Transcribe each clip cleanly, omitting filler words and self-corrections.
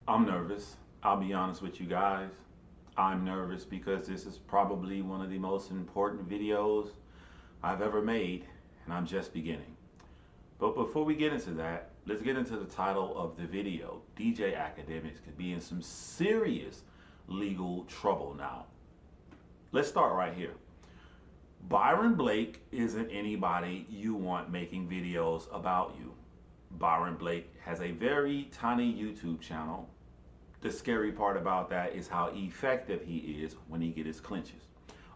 I'm nervous. I'll be honest with you guys. I'm nervous because this is probably one of the most important videos I've ever made, and I'm just beginning. But before we get into that, let's get into the title of the video. DJ Akademiks could be in some serious legal trouble now. Let's start right here. Byron Blake isn't anybody you want making videos about you. Byron Blake has a very tiny YouTube channel. The scary part about that is how effective he is when he gets his clinches.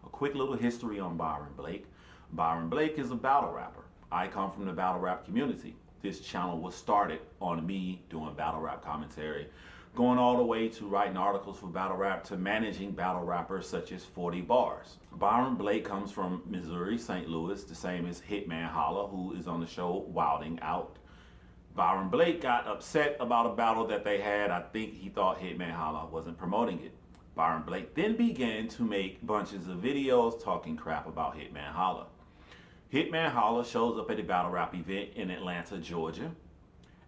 A quick little history on Byron Blake. Byron Blake is a battle rapper. I come from the battle rap community. This channel was started on me doing battle rap commentary, going all the way to writing articles for battle rap to managing battle rappers such as 40 Bars. Byron Blake comes from Missouri, St. Louis, the same as Hitman Holla, who is on the show Wilding Out. Byron Blake got upset about a battle that they had. I think he thought Hitman Holla wasn't promoting it. Byron Blake then began to make bunches of videos talking crap about Hitman Holla. Hitman Holla shows up at a battle rap event in Atlanta, Georgia,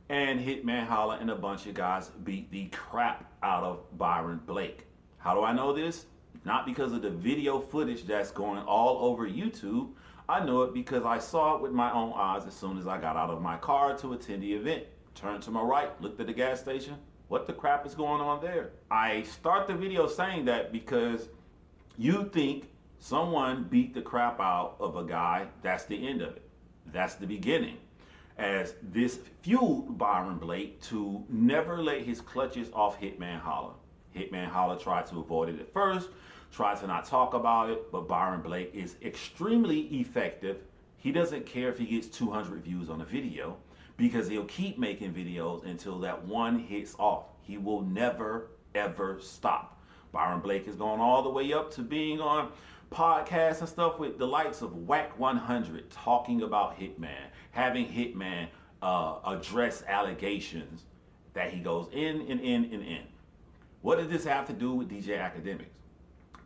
and Hitman Holla and a bunch of guys beat the crap out of Byron Blake. How do I know this? Not because of the video footage that's going all over YouTube. I know it because I saw it with my own eyes as soon as I got out of my car to attend the event. Turned to my right, looked at the gas station. What the crap is going on there? I start the video saying that because you think someone beat the crap out of a guy, that's the end of it. That's the beginning. As this fueled Byron Blake to never let his clutches off Hitman Holla. Hitman Holla tried to avoid it at first, tried to not talk about it, but Byron Blake is extremely effective. He doesn't care if he gets 200 views on a video because he'll keep making videos until that one hits off. He will never, ever stop. Byron Blake has gone all the way up to being on podcasts and stuff with the likes of Whack 100, talking about Hitman, having Hitman address allegations that he goes in. What does this have to do with DJ Akademiks?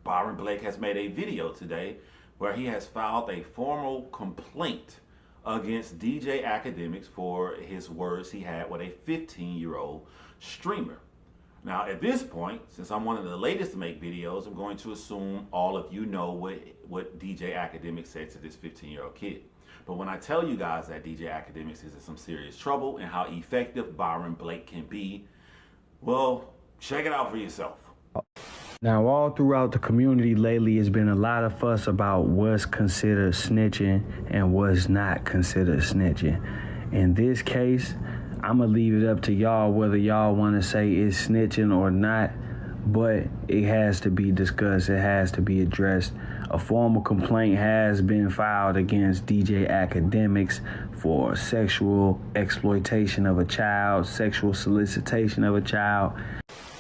Byron Blake has made a video today where he has filed a formal complaint against DJ Akademiks for his words he had with a 15-year-old streamer. Now, at this point, since I'm one of the latest to make videos, I'm going to assume all of you know what DJ Akademiks said to this 15-year-old kid. But when I tell you guys that DJ Akademiks is in some serious trouble and how effective Byron Blake can be, well, check it out for yourself. Now, all throughout the community lately, there's been a lot of fuss about what's considered snitching and what's not considered snitching. In this case, I'm going to leave it up to y'all whether y'all want to say it's snitching or not, but it has to be discussed. It has to be addressed. A formal complaint has been filed against DJ Akademiks for sexual exploitation of a child, sexual solicitation of a child.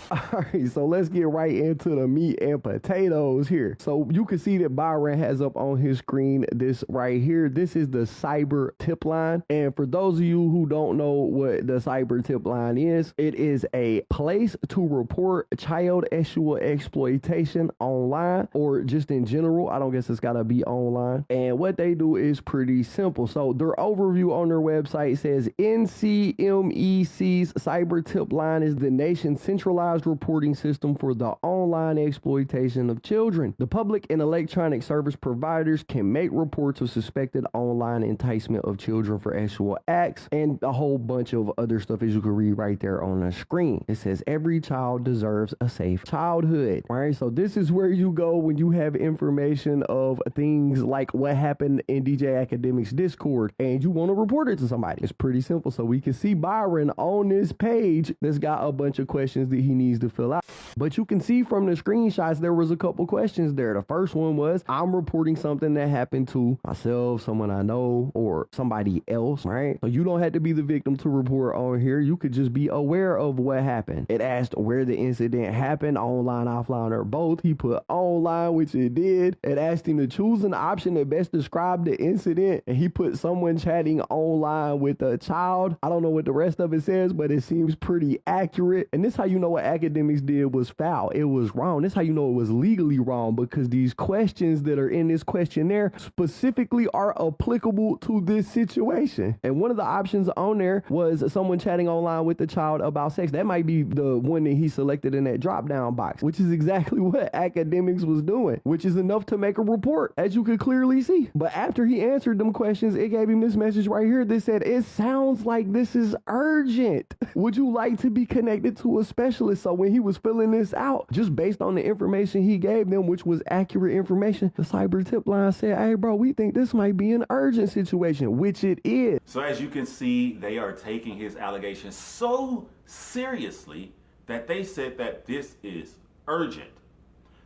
All right, so let's get right into the meat and potatoes here. So you can see that Byron has up on his screen this right here. This is the cyber tip line. And for those of you who don't know what the cyber tip line is, it is a place to report child sexual exploitation online or just in general. I don't guess it's got to be online. And what they do is pretty simple. So their overview on their website says NCMEC's cyber tip line is the nation's centralized reporting system for the online exploitation of children. The public and electronic service providers can make reports of suspected online enticement of children for sexual acts and a whole bunch of other stuff, as you can read right there on the screen. It says every child deserves a safe childhood. All right, so this is where you go when you have information of things like what happened in DJ Akademiks Discord and you want to report it to somebody. It's pretty simple. So we can see Byron on this page that's got a bunch of questions that he needs to fill out. But you can see from the screenshots, there was a couple questions there. The first one was, I'm reporting something that happened to myself, someone I know, or somebody else, right? So you don't have to be the victim to report on here. You could just be aware of what happened. It asked where the incident happened, online, offline, or both. He put online, which it did. It asked him to choose an option that best described the incident, and he put someone chatting online with a child. I don't know what the rest of it says, but it seems pretty accurate. And this is how you know what Akademiks did was foul. It was was wrong. That's how you know it was legally wrong, because these questions that are in this questionnaire specifically are applicable to this situation. And one of the options on there was someone chatting online with the child about sex. That might be the one that he selected in that drop down box, which is exactly what Akademiks was doing, which is enough to make a report, as you could clearly see. But after he answered them questions, it gave him this message right here that said, "It sounds like this is urgent. Would you like to be connected to a specialist?" So when he was filling this out, just based on the information he gave them, which was accurate information, the cyber tip line said, "Hey bro, we think this might be an urgent situation," which it is. So as you can see, they are taking his allegations so seriously that they said that this is urgent.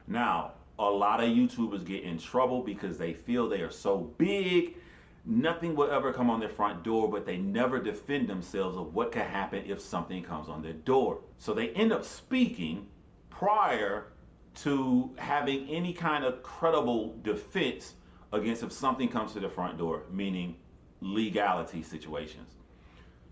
Now, a lot of YouTubers get in trouble because they feel they are so big, nothing will ever come on their front door, but they never defend themselves of what could happen if something comes on their door. So they end up speaking prior to having any kind of credible defense against if something comes to the front door, meaning legality situations.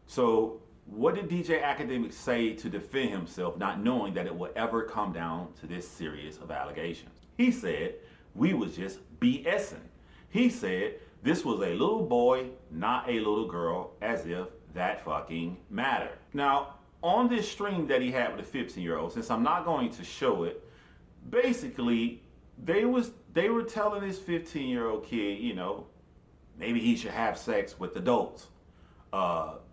So what did DJ Akademiks say to defend himself, not knowing that it would ever come down to this series of allegations? He said, "We was just BSing." He said, "This was a little boy, not a little girl," as if that fucking mattered. Now, on this stream that he had with the 15-year-old, since I'm not going to show it, basically, they were telling this 15-year-old kid, you know, maybe he should have sex with adults.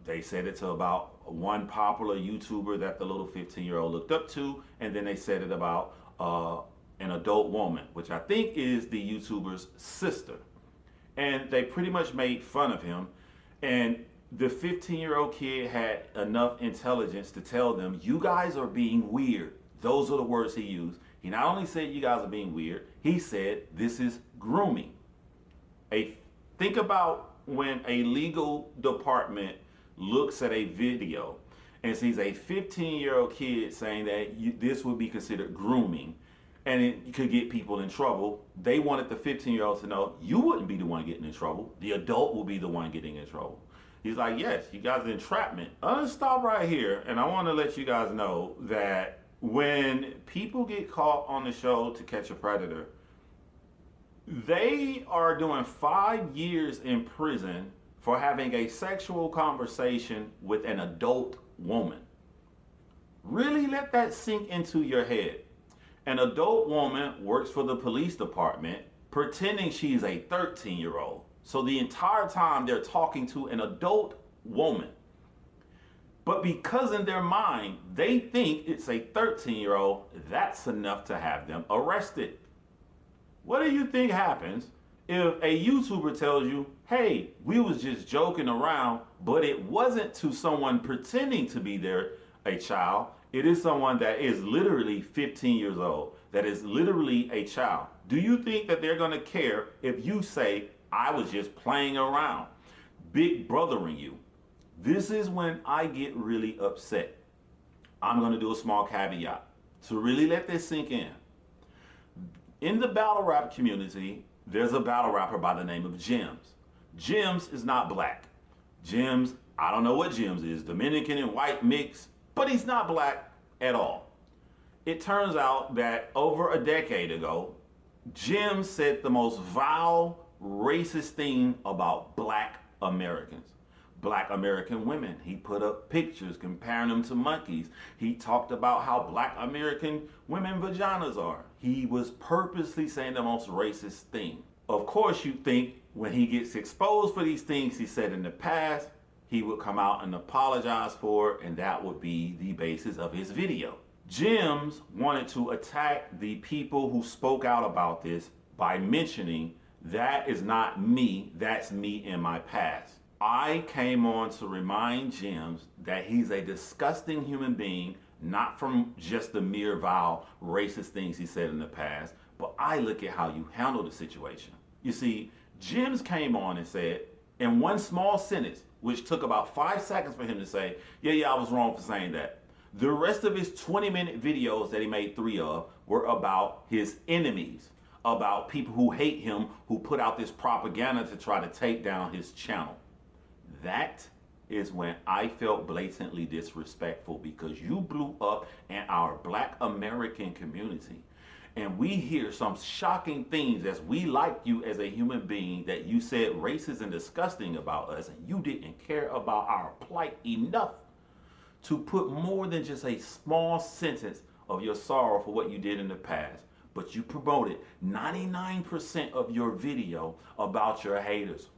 They said it to about one popular YouTuber that the little 15-year-old looked up to, and then they said it about an adult woman, which I think is the YouTuber's sister. And they pretty much made fun of him. And the 15-year-old kid had enough intelligence to tell them, "You guys are being weird." Those are the words he used. He not only said, "You guys are being weird," he said, "This is grooming." Think about when a legal department looks at a video and sees a 15-year-old kid saying that this would be considered grooming and it could get people in trouble. They wanted the 15-year-old to know, you wouldn't be the one getting in trouble. The adult will be the one getting in trouble. He's like, "Yes, you guys are entrapment." Let's stop right here. And I want to let you guys know that when people get caught on the show To Catch a Predator, they are doing 5 years in prison for having a sexual conversation with an adult woman. Really let that sink into your head. An adult woman works for the police department pretending she's a 13-year-old. So the entire time they're talking to an adult woman. But because in their mind, they think it's a 13-year-old, that's enough to have them arrested. What do you think happens if a YouTuber tells you, "Hey, we was just joking around," but it wasn't to someone pretending to be a child. It is someone that is literally 15 years old, that is literally a child. Do you think that they're going to care if you say, "I was just playing around, big brothering you"? This is when I get really upset. I'm going to do a small caveat to really let this sink in. In the battle rap community, there's a battle rapper by the name of Gems. Gems is not black. Gems, I don't know what Gems is, Dominican and white mix, but he's not black at all. It turns out that over a decade ago, Gems said the most vile, racist thing about black Americans. Black American women. He put up pictures comparing them to monkeys. He talked about how black American women vaginas are. He was purposely saying the most racist thing. Of course, you think when he gets exposed for these things he said in the past, he would come out and apologize for it, and that would be the basis of his video. Gems wanted to attack the people who spoke out about this by mentioning, "That is not me, that's me in my past." I came on to remind Gems that he's a disgusting human being, not from just the mere vile racist things he said in the past, but I look at how you handle the situation. You see, Gems came on and said, in one small sentence, which took about 5 seconds for him to say, yeah, I was wrong for saying that. The rest of his 20-minute videos that he made 3 of were about his enemies, about people who hate him, who put out this propaganda to try to take down his channel. That is when I felt blatantly disrespectful, because you blew up and our Black American community, and we hear some shocking things as we like you as a human being, that you said racist and disgusting about us, and you didn't care about our plight enough to put more than just a small sentence of your sorrow for what you did in the past, but you promoted 99% of your video about your haters.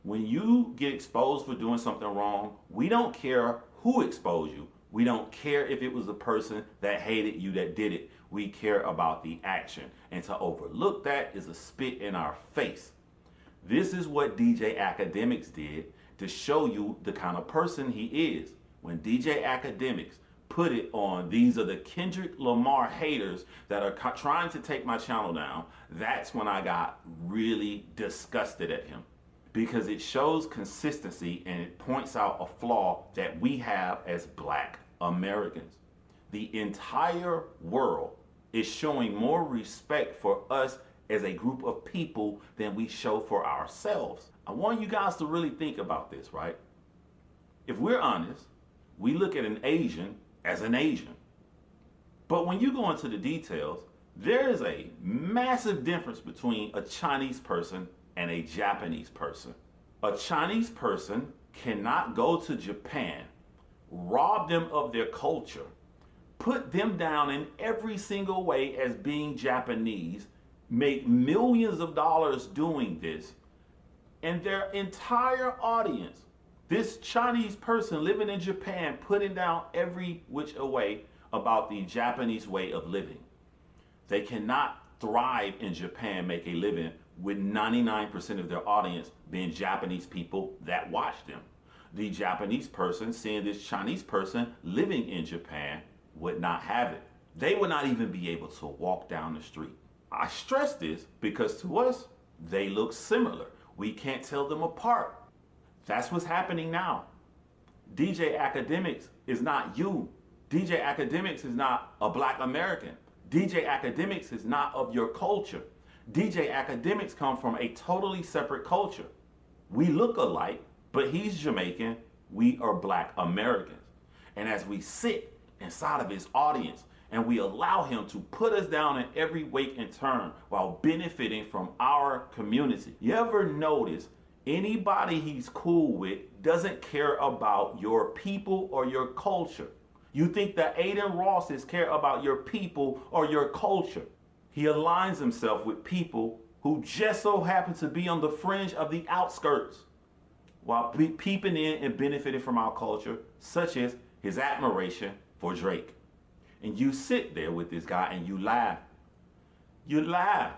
When you get exposed for doing something wrong, we don't care who exposed you. We don't care if it was the person that hated you that did it. We care about the action. And to overlook that is a spit in our face. This is what DJ Akademiks did to show you the kind of person he is. When DJ Akademiks put it on, these are the Kendrick Lamar haters that are trying to take my channel down, that's when I got really disgusted at him. Because it shows consistency and it points out a flaw that we have as Black Americans. The entire world is showing more respect for us as a group of people than we show for ourselves. I want you guys to really think about this, right? If we're honest, we look at an Asian as an Asian. But when you go into the details, there is a massive difference between a Chinese person and a Japanese person. A Chinese person cannot go to Japan, rob them of their culture, put them down in every single way as being Japanese, make millions of dollars doing this, and their entire audience, this Chinese person living in Japan, putting down every which way about the Japanese way of living. They cannot thrive in Japan, make a living, with 99% of their audience being Japanese people that watch them. The Japanese person seeing this Chinese person living in Japan would not have it. They would not even be able to walk down the street. I stress this because to us, they look similar. We can't tell them apart. That's what's happening now. DJ Akademiks is not you. DJ Akademiks is not a Black American. DJ Akademiks is not of your culture. DJ Akademiks come from a totally separate culture. We look alike, but he's Jamaican, we are Black Americans. And as we sit inside of his audience and we allow him to put us down in every wake and turn while benefiting from our community, you ever notice anybody he's cool with doesn't care about your people or your culture? You think that Aiden Rosses care about your people or your culture? He aligns himself with people who just so happen to be on the fringe of the outskirts while peeping in and benefiting from our culture, such as his admiration for Drake. And you sit there with this guy and you laugh. You laugh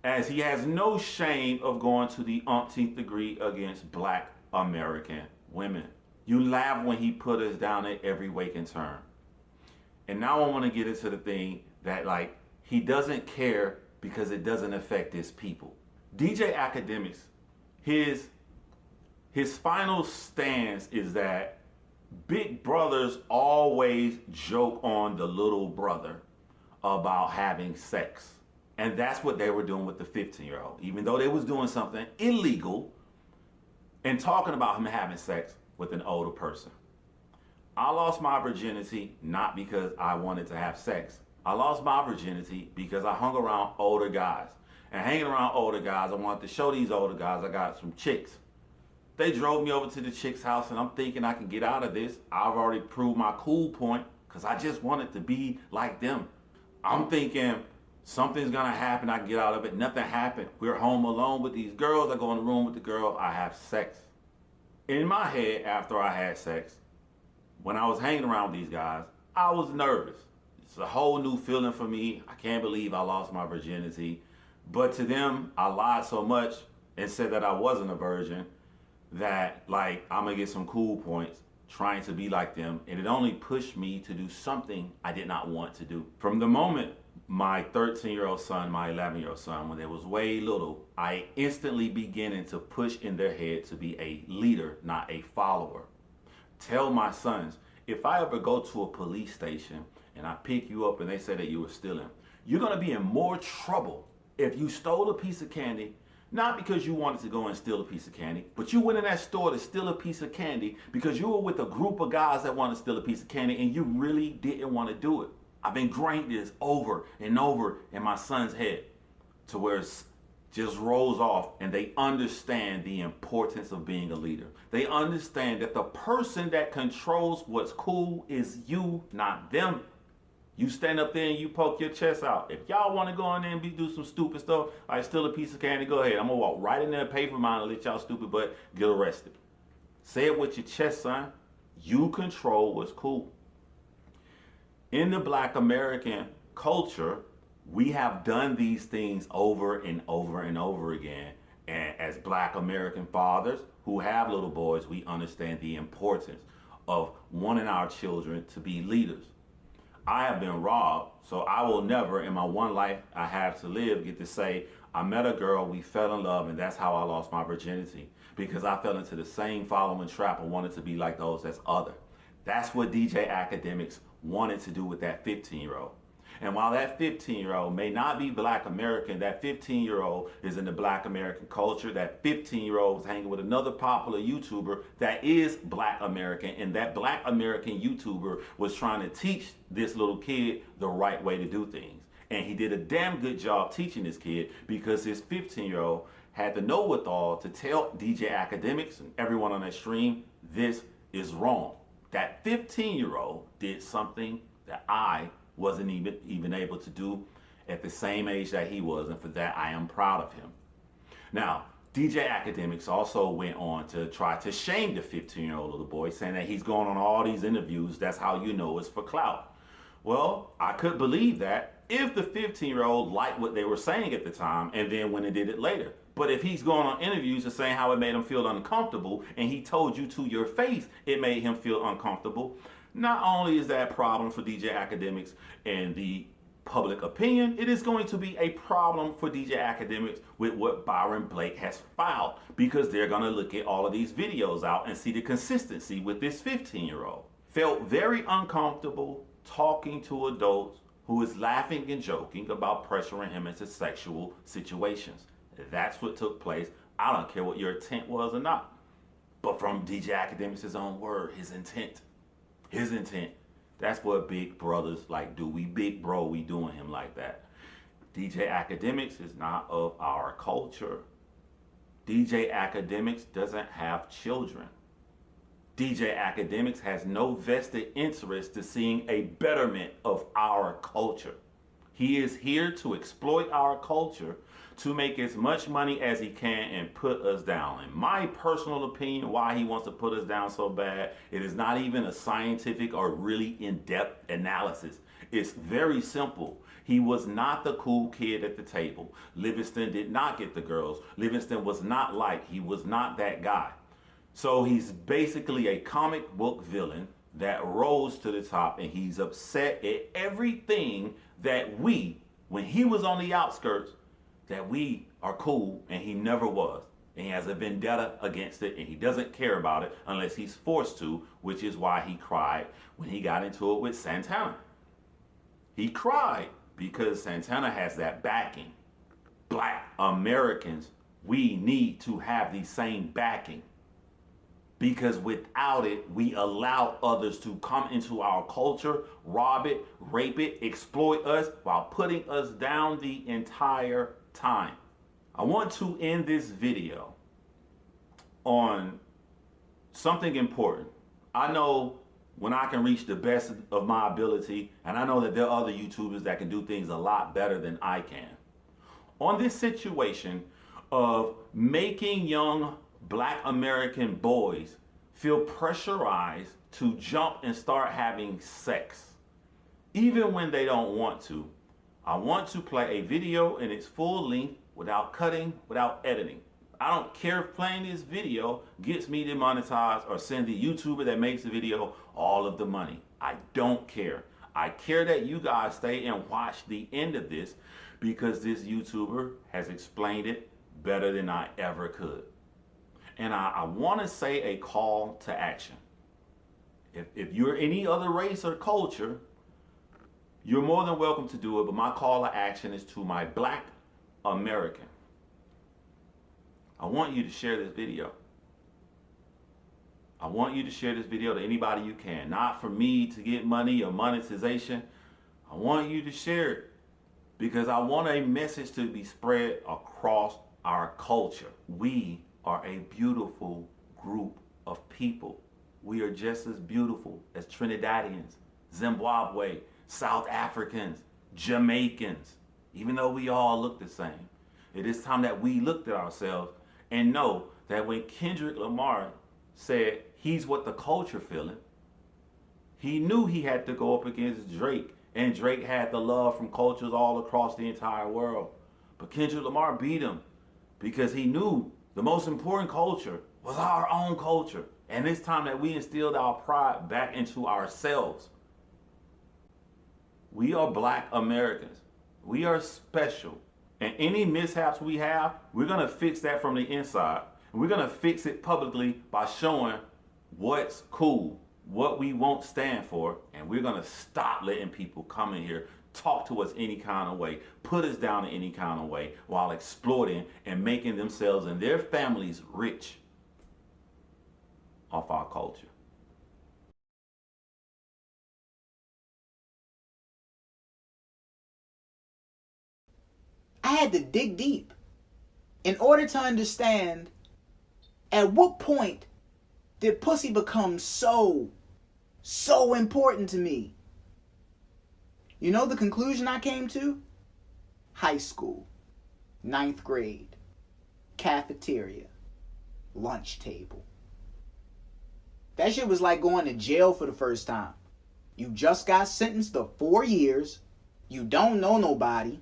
as he has no shame of going to the umpteenth degree against Black American women. You laugh when he put us down at every wake and turn. And now I want to get into the thing that, like, he doesn't care because it doesn't affect his people. DJ Akademiks, his final stance is that big brothers always joke on the little brother about having sex. And that's what they were doing with the 15-year-old. Even though they was doing something illegal and talking about him having sex with an older person. I lost my virginity not because I wanted to have sex. I lost my virginity because I hung around older guys. And hanging around older guys, I wanted to show these older guys I got some chicks. They drove me over to the chick's house and I'm thinking I can get out of this. I've already proved my cool point because I just wanted to be like them. I'm thinking something's gonna happen, I can get out of it. Nothing happened. We're home alone with these girls. I go in the room with the girl, I have sex. In my head, after I had sex, when I was hanging around with these guys, I was nervous. It's a whole new feeling for me. I can't believe I lost my virginity. But to them, I lied so much and said that I wasn't a virgin that, like, I'm gonna get some cool points trying to be like them. And it only pushed me to do something I did not want to do. From the moment my 13-year-old son, my 11-year-old son, when they was way little, I instantly beginning to push in their head to be a leader, not a follower. Tell my sons, if I ever go to a police station and I pick you up and they say that you were stealing, you're gonna be in more trouble if you stole a piece of candy, not because you wanted to go and steal a piece of candy, but you went in that store to steal a piece of candy because you were with a group of guys that wanted to steal a piece of candy and you really didn't want to do it. I've ingrained this over and over in my son's head to where it just rolls off, and they understand the importance of being a leader. They understand that the person that controls what's cool is you, not them. You stand up there and you poke your chest out. If y'all want to go in there and do some stupid stuff, like steal a piece of candy, go ahead. I'm going to walk right in there and pay for mine and let y'all stupid butt get arrested. Say it with your chest, son. You control what's cool. In the Black American culture, we have done these things over and over and over again. And as Black American fathers who have little boys, we understand the importance of wanting our children to be leaders. I have been robbed, so I will never, in my one life I have to live, get to say, I met a girl, we fell in love, and that's how I lost my virginity. Because I fell into the same following trap and wanted to be like those that's other. That's what DJ Akademiks wanted to do with that 15-year-old. And while that 15-year-old may not be Black American, that 15-year-old is in the Black American culture. That 15-year-old was hanging with another popular YouTuber that is Black American, and that Black American YouTuber was trying to teach this little kid the right way to do things. And he did a damn good job teaching this kid, because his 15-year-old had the know-with-all to tell DJ Akademiks and everyone on that stream, this is wrong. That 15-year-old did something that I wasn't even able to do at the same age that he was, and for that I am proud of him. Now, DJ Akademiks also went on to try to shame the 15-year-old little boy, saying that he's going on all these interviews, that's how you know it's for clout. Well, I could believe that if the 15-year-old liked what they were saying at the time and then went and did it later. But if he's going on interviews and saying how it made him feel uncomfortable, and he told you to your face it made him feel uncomfortable, not only is that a problem for DJ Akademiks and the public opinion, it is going to be a problem for DJ Akademiks with what Byron Blake has filed, because they're going to look at all of these videos out and see the consistency with this 15-year-old. Felt very uncomfortable talking to adults who is laughing and joking about pressuring him into sexual situations. That's what took place. I don't care what your intent was or not. But from DJ Akademiks' own word, his intent. That's what big brothers like do. We big bro, we doing him like that. DJ Akademiks is not of our culture. DJ Akademiks doesn't have children. DJ Akademiks has no vested interest to seeing a betterment of our culture. He is here to exploit our culture to make as much money as he can and put us down. In my personal opinion, why he wants to put us down so bad, it is not even a scientific or really in-depth analysis. It's very simple. He was not the cool kid at the table. Livingston did not get the girls. Livingston was not liked. He was not that guy. So he's basically a comic book villain that rose to the top, and he's upset at everything that we, when he was on the outskirts, that we are cool, and he never was. And he has a vendetta against it, and he doesn't care about it unless he's forced to, which is why he cried when he got into it with Santana. He cried because Santana has that backing. Black Americans, we need to have the same backing, because without it, we allow others to come into our culture, rob it, rape it, exploit us while putting us down the entire time. I want to end this video on something important. I know when I can reach the best of my ability, and I know that there are other YouTubers that can do things a lot better than I can. On this situation of making young Black American boys feel pressurized to jump and start having sex, even when they don't want to, I want to play a video in its full length without cutting, without editing. I don't care if playing this video gets me demonetized or send the YouTuber that makes the video all of the money. I don't care. I care that you guys stay and watch the end of this, because this YouTuber has explained it better than I ever could. And I want to say a call to action. If you're any other race or culture, you're more than welcome to do it, but my call to action is to my Black American. I want you to share this video. I want you to share this video to anybody you can. Not for me to get money or monetization. I want you to share it because I want a message to be spread across our culture. We are a beautiful group of people. We are just as beautiful as Trinidadians, Zimbabwe, South Africans, Jamaicans, even though we all look the same. It is time that we looked at ourselves and know that when Kendrick Lamar said he's what the culture feeling, he knew he had to go up against Drake, and Drake had the love from cultures all across the entire world. But Kendrick Lamar beat him because he knew the most important culture was our own culture. And it's time that we instilled our pride back into ourselves. We are Black Americans. We are special. And any mishaps we have, we're going to fix that from the inside. And we're going to fix it publicly by showing what's cool, what we won't stand for. And we're going to stop letting people come in here, talk to us any kind of way, put us down in any kind of way, while exploiting and making themselves and their families rich off our culture. I had to dig deep in order to understand at what point did pussy become so important to me. You know the conclusion I came to? High school, 9th grade, cafeteria, lunch table. That shit was like going to jail for the first time. You just got sentenced to 4 years. You don't know nobody.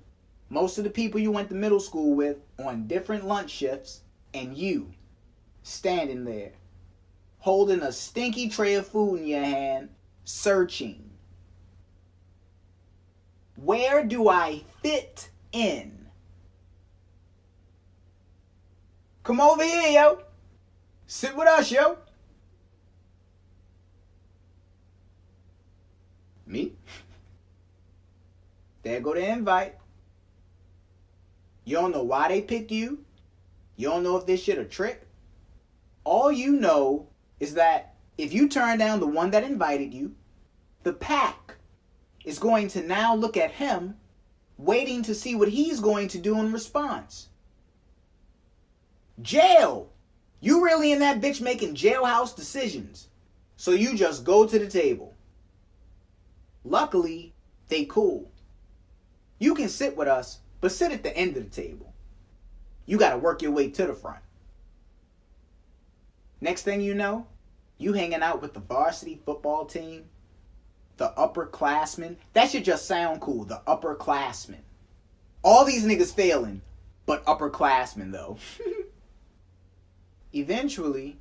Most of the people you went to middle school with on different lunch shifts. And you standing there holding a stinky tray of food in your hand, searching. Where do I fit in? Come over here, yo. Sit with us, yo. Me? There go the invite. You don't know why they picked you. You don't know if this shit a trick. All you know is that if you turn down the one that invited you, the pack is going to now look at him, waiting to see what he's going to do in response. Jail. You really in that bitch making jailhouse decisions. So you just go to the table. Luckily, they cool. You can sit with us, but sit at the end of the table. You gotta work your way to the front. Next thing you know, you hanging out with the varsity football team, the upperclassmen. That should just sound cool, the upperclassmen. All these niggas failing, but upperclassmen though. Eventually,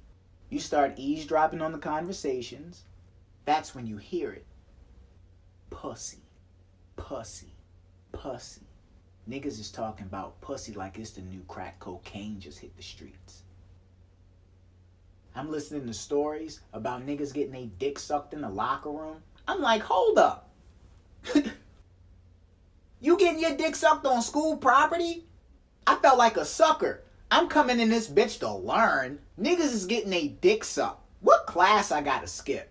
you start eavesdropping on the conversations. That's when you hear it. Pussy, pussy, pussy. Niggas is talking about pussy like it's the new crack cocaine just hit the streets. I'm listening to stories about niggas getting their dick sucked in the locker room. I'm like, hold up. You getting your dick sucked on school property? I felt like a sucker. I'm coming in this bitch to learn. Niggas is getting their dick sucked. What class I gotta skip?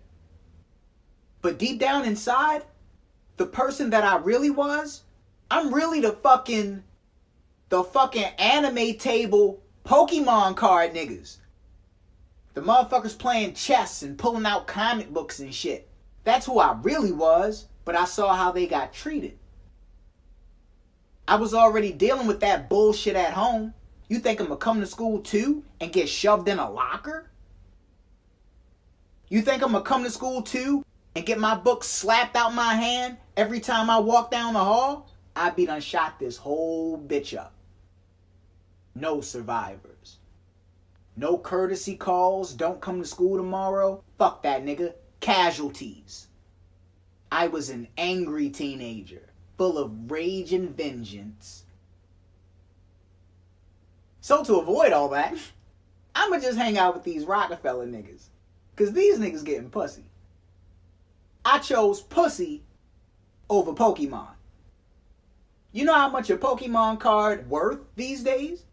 But deep down inside, the person that I really was, I'm really the fucking anime table Pokemon card niggas. The motherfuckers playing chess and pulling out comic books and shit. That's who I really was, but I saw how they got treated. I was already dealing with that bullshit at home. You think I'm gonna come to school too and get shoved in a locker? You think I'm gonna come to school too and get my books slapped out my hand every time I walk down the hall? I be done shot this whole bitch up. No survivors. No courtesy calls, don't come to school tomorrow. Fuck that nigga. Casualties. I was an angry teenager, full of rage and vengeance. So to avoid all that, I'ma just hang out with these Rockefeller niggas. Cause these niggas getting pussy. I chose pussy over Pokemon. You know how much a Pokemon card worth these days?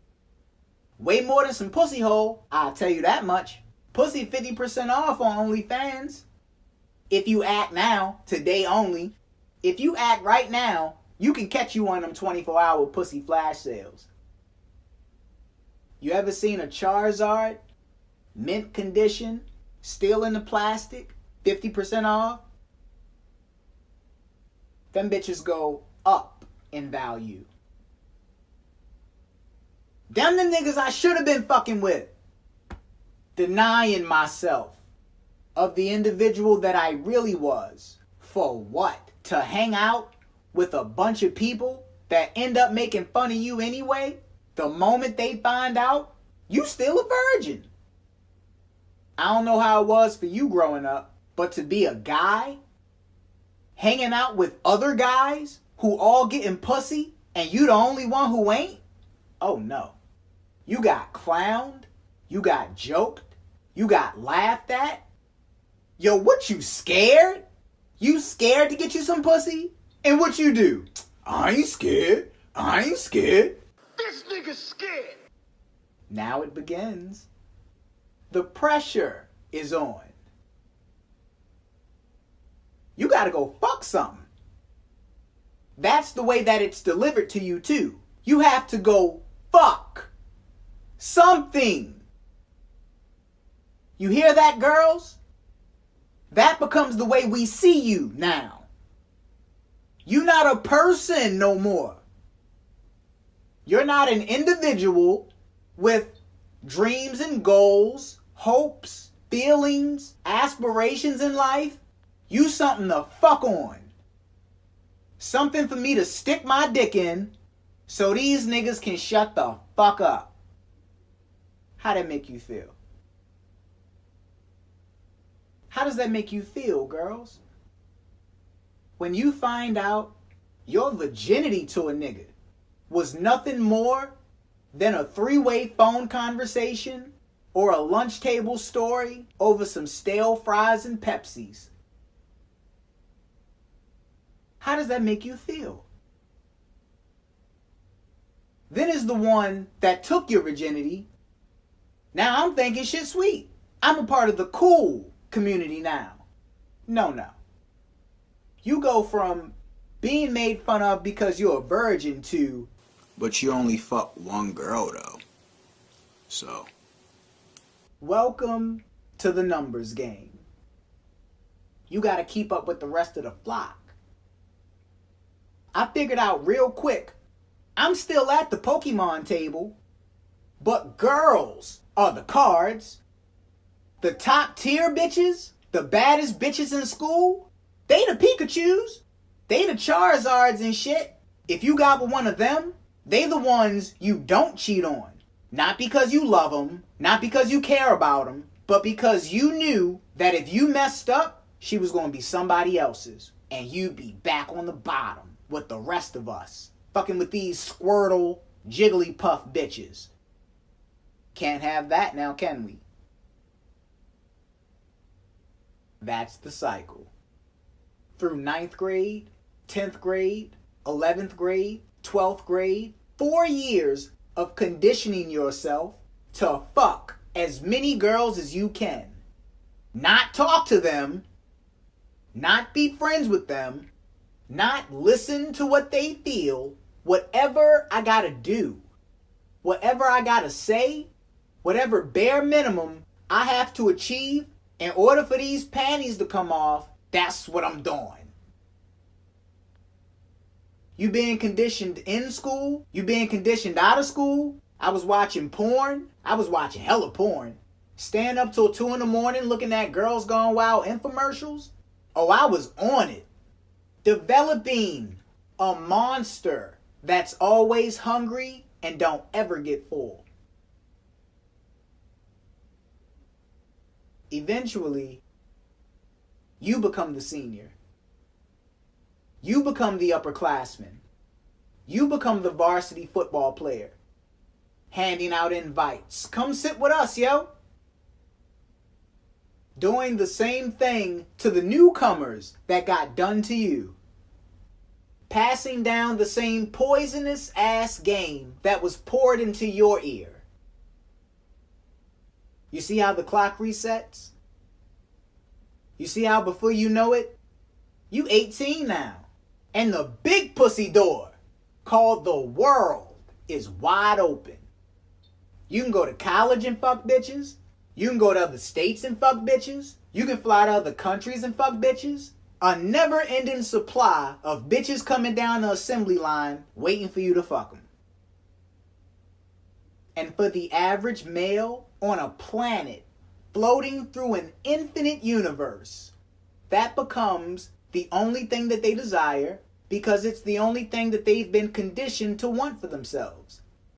Way more than some pussy hole, I'll tell you that much. Pussy 50% off on OnlyFans. If you act now, today only, If you act right now, you can catch you on them 24-hour pussy flash sales. You ever seen a Charizard, mint condition, still in the plastic, 50% off? Them bitches go up in value. Them the niggas I should have been fucking with. Denying myself of the individual that I really was. For what? To hang out with a bunch of people that end up making fun of you anyway? The moment they find out, you still a virgin. I don't know how it was for you growing up, but to be a guy, hanging out with other guys who all getting pussy, and you the only one who ain't? Oh no. You got clowned, you got joked, you got laughed at. Yo, what, you scared? You scared to get you some pussy? And what you do? I ain't scared. I ain't scared. This nigga's scared. Now it begins. The pressure is on. You gotta go fuck something. That's the way that it's delivered to you too. You have to go fuck something. You hear that, girls? That becomes the way we see you now. You're not a person no more. You're not an individual with dreams and goals, hopes, feelings, aspirations in life. You something to fuck on. Something for me to stick my dick in so these niggas can shut the fuck up. How that make you feel? How does that make you feel, girls? When you find out your virginity to a nigga was nothing more than a three-way phone conversation or a lunch table story over some stale fries and Pepsis. How does that make you feel? Then is the one that took your virginity. Now I'm thinking shit sweet. I'm a part of the cool community now. No. You go from being made fun of because you're a virgin to, but you only fuck one girl though. So, welcome to the numbers game. You gotta keep up with the rest of the flock. I figured out real quick, I'm still at the Pokemon table, but girls are the cards. The top tier bitches, the baddest bitches in school, they the Pikachus, they the Charizards and shit. If you got with one of them, they the ones you don't cheat on. Not because you love them, not because you care about them, but because you knew that if you messed up, she was going to be somebody else's. And you'd be back on the bottom with the rest of us. Fucking with these Squirtle, Jigglypuff bitches. Can't have that now, can we? That's the cycle. Through 9th grade, 10th grade, 11th grade, 12th grade, 4 years of conditioning yourself to fuck as many girls as you can. Not talk to them, not be friends with them, not listen to what they feel. Whatever I gotta do, whatever I gotta say, whatever bare minimum I have to achieve in order for these panties to come off, that's what I'm doing. You being conditioned in school, you being conditioned out of school. I was watching porn. I was watching hella porn. Staying up till 2 in the morning looking at Girls Gone Wild infomercials. Oh, I was on it. Developing a monster that's always hungry and don't ever get full. Eventually, you become the senior. You become the upperclassman. You become the varsity football player. Handing out invites. Come sit with us, yo. Doing the same thing to the newcomers that got done to you. Passing down the same poisonous ass game that was poured into your ear. You see how the clock resets? You see how before you know it, you 18 now. And the big pussy door, called the world, is wide open. You can go to college and fuck bitches. You can go to other states and fuck bitches. You can fly to other countries and fuck bitches. A never-ending supply of bitches coming down the assembly line waiting for you to fuck them. And for the average male on a planet floating through an infinite universe, that becomes the only thing that they desire because it's the only thing that they've been conditioned to want for themselves.